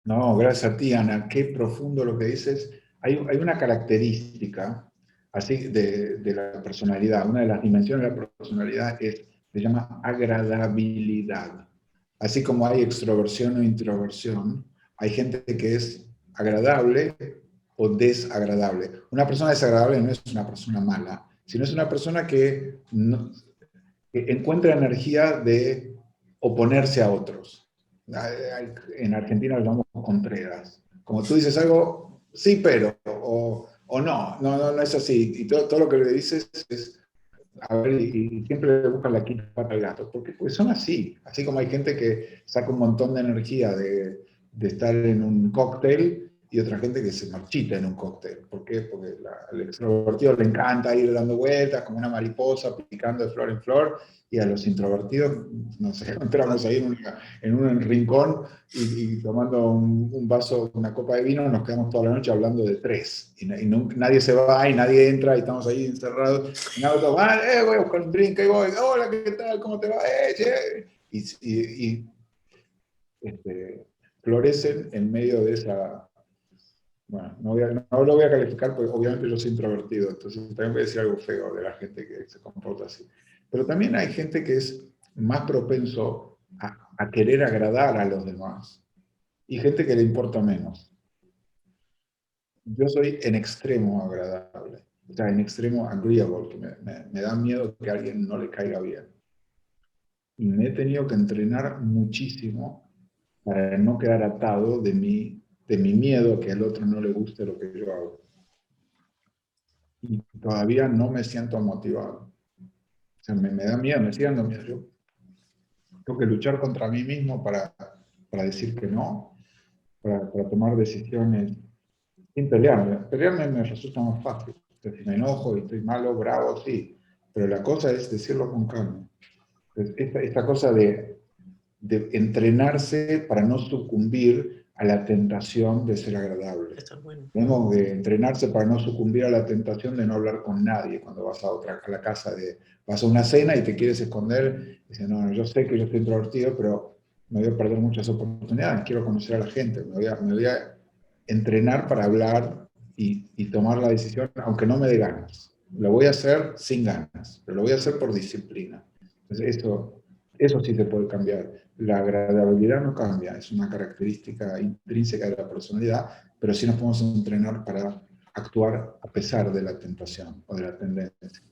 No, gracias a ti, Ana. Qué profundo lo que dices. Hay una característica así de la personalidad. Una de las dimensiones de la personalidad se llama agradabilidad. Así como hay extroversión o introversión, hay gente que es agradable o desagradable. Una persona desagradable no es una persona mala, sino es una persona que encuentra energía de oponerse a otros. En Argentina lo llamamos contreras. Como tú dices algo, sí, pero, o no, no es así. Y todo lo que le dices es, a ver, y siempre le buscan la quinta pata al gato, porque pues son así como hay gente que saca un montón de energía de estar en un cóctel y otra gente que se marchita en un cóctel. ¿Por qué? Porque al extrovertido le encanta ir dando vueltas como una mariposa, picando de flor en flor, y a los introvertidos nos encontramos ahí en un rincón y tomando un vaso, una copa de vino, nos quedamos toda la noche hablando de tres. Y nadie se va y nadie entra y estamos ahí encerrados. Y nada, todo, voy a buscar un drink, ahí voy, hola, ¿qué tal? ¿Cómo te va? Che. Y florecen en medio de esa... Bueno, no lo voy a calificar porque obviamente yo soy introvertido, entonces también voy a decir algo feo de la gente que se comporta así. Pero también hay gente que es más propenso a querer agradar a los demás y gente que le importa menos. Yo soy en extremo agradable, o sea, en extremo agreeable, que me da miedo que a alguien no le caiga bien. Y me he tenido que entrenar muchísimo para no quedar atado de mi miedo a que al otro no le guste lo que yo hago. Y todavía no me siento motivado. O sea, me da miedo, me sigue dando miedo. Yo tengo que luchar contra mí mismo para decir que no, para tomar decisiones sin pelearme. Pelearme me resulta más fácil. Entonces, si me enojo y estoy malo, bravo, sí. Pero la cosa es decirlo con calma. Entonces, esta cosa de entrenarse para no sucumbir a la tentación de ser agradable. Eso es bueno. Tenemos que entrenarse para no sucumbir a la tentación de no hablar con nadie cuando vas a la casa vas a una cena y te quieres esconder. Dices, no, yo sé que yo estoy introvertido, pero me voy a perder muchas oportunidades, quiero conocer a la gente, me voy a entrenar para hablar y tomar la decisión, aunque no me dé ganas. Lo voy a hacer sin ganas, pero lo voy a hacer por disciplina. Entonces, eso sí se puede cambiar. La agradabilidad no cambia, es una característica intrínseca de la personalidad, pero sí nos podemos entrenar para actuar a pesar de la tentación o de la tendencia.